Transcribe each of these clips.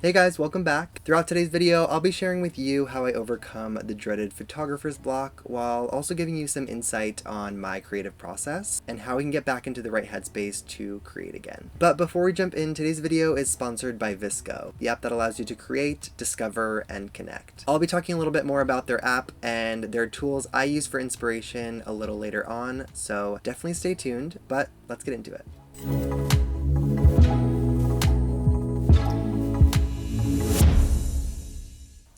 Hey guys, welcome back. Throughout today's video, I'll be sharing with you how I overcome the dreaded photographer's block while also giving you some insight on my creative process and how we can get back into the right headspace to create again. But before we jump in, today's video is sponsored by VSCO, the app that allows you to create, discover, and connect. I'll be talking a little bit more about their app and their tools I use for inspiration a little later on, so definitely stay tuned, but let's get into it.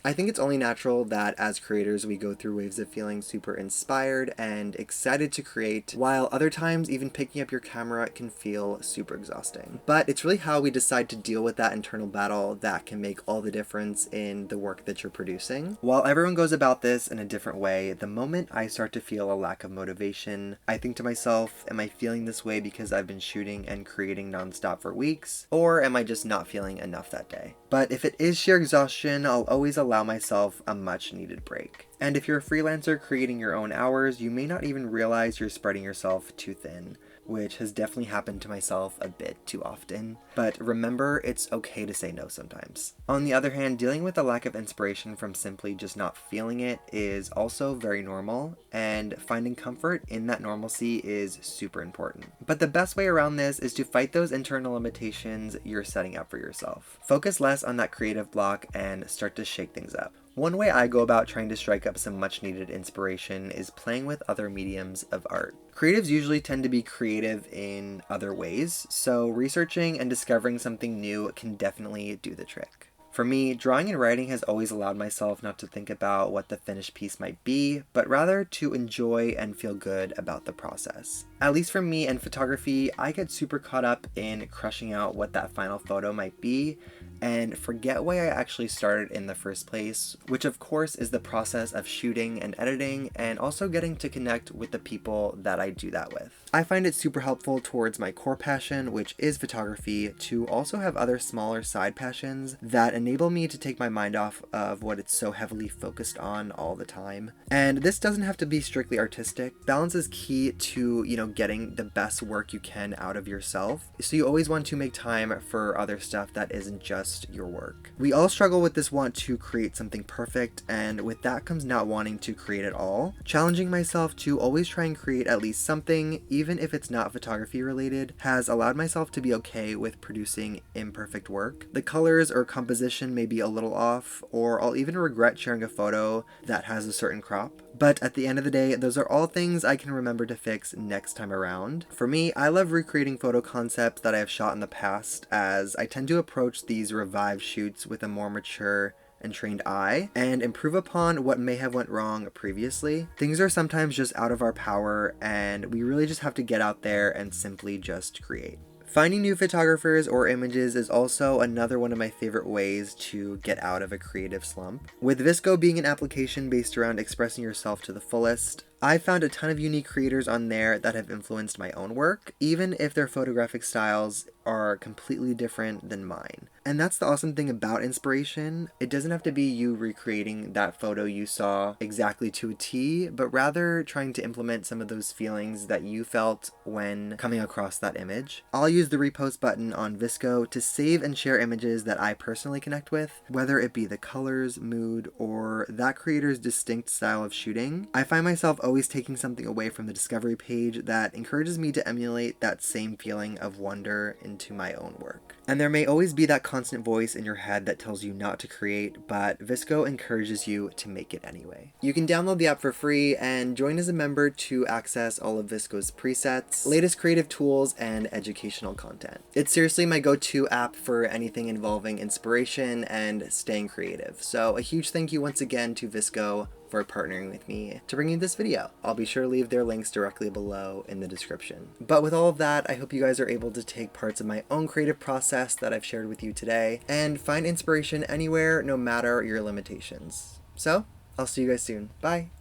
I think it's only natural that as creators we go through waves of feeling super inspired and excited to create, while other times even picking up your camera can feel super exhausting. But it's really how we decide to deal with that internal battle that can make all the difference in the work that you're producing. While everyone goes about this in a different way, the moment I start to feel a lack of motivation, I think to myself, am I feeling this way because I've been shooting and creating nonstop for weeks, or am I just not feeling enough that day? But if it is sheer exhaustion, I'll always allow myself a much needed break. And if you're a freelancer creating your own hours, you may not even realize you're spreading yourself too thin, which has definitely happened to myself a bit too often. But remember, it's okay to say no sometimes. On the other hand, dealing with a lack of inspiration from simply just not feeling it is also very normal, and finding comfort in that normalcy is super important. But the best way around this is to fight those internal limitations you're setting up for yourself. Focus less on that creative block and start to shake things up. One way I go about trying to strike up some much needed inspiration is playing with other mediums of art. Creatives usually tend to be creative in other ways, so researching and discovering something new can definitely do the trick. For me, drawing and writing has always allowed myself not to think about what the finished piece might be, but rather to enjoy and feel good about the process. At least for me and photography, I get super caught up in crushing out what that final photo might be and forget why I actually started in the first place, which of course is the process of shooting and editing and also getting to connect with the people that I do that with. I find it super helpful towards my core passion, which is photography, to also have other smaller side passions that enable me to take my mind off of what it's so heavily focused on all the time. And this doesn't have to be strictly artistic. Balance is key to, getting the best work you can out of yourself. So you always want to make time for other stuff that isn't just your work. We all struggle with this want to create something perfect, and with that comes not wanting to create at all. Challenging myself to always try and create at least something, even if it's not photography related, has allowed myself to be okay with producing imperfect work. The colors or composition may be a little off, or I'll even regret sharing a photo that has a certain crop. But at the end of the day, those are all things I can remember to fix next time around. For me, I love recreating photo concepts that I have shot in the past, as I tend to approach these revived shoots with a more mature and trained eye and improve upon what may have went wrong previously. Things are sometimes just out of our power, and we really just have to get out there and simply just create. Finding new photographers or images is also another one of my favorite ways to get out of a creative slump. With VSCO being an application based around expressing yourself to the fullest, I've found a ton of unique creators on there that have influenced my own work, even if their photographic styles are completely different than mine. And that's the awesome thing about inspiration. It doesn't have to be you recreating that photo you saw exactly to a T, but rather trying to implement some of those feelings that you felt when coming across that image. I'll use the repost button on VSCO to save and share images that I personally connect with, whether it be the colors, mood, or that creator's distinct style of shooting. I find myself always taking something away from the discovery page that encourages me to emulate that same feeling of wonder into my own work. And there may always be that constant voice in your head that tells you not to create, but VSCO encourages you to make it anyway. You can download the app for free and join as a member to access all of VSCO's presets, latest creative tools, and educational content. It's seriously my go-to app for anything involving inspiration and staying creative. So a huge thank you once again to VSCO for partnering with me to bring you this video. I'll be sure to leave their links directly below in the description. But with all of that, I hope you guys are able to take parts of my own creative process that I've shared with you today and find inspiration anywhere, no matter your limitations. So, I'll see you guys soon. Bye!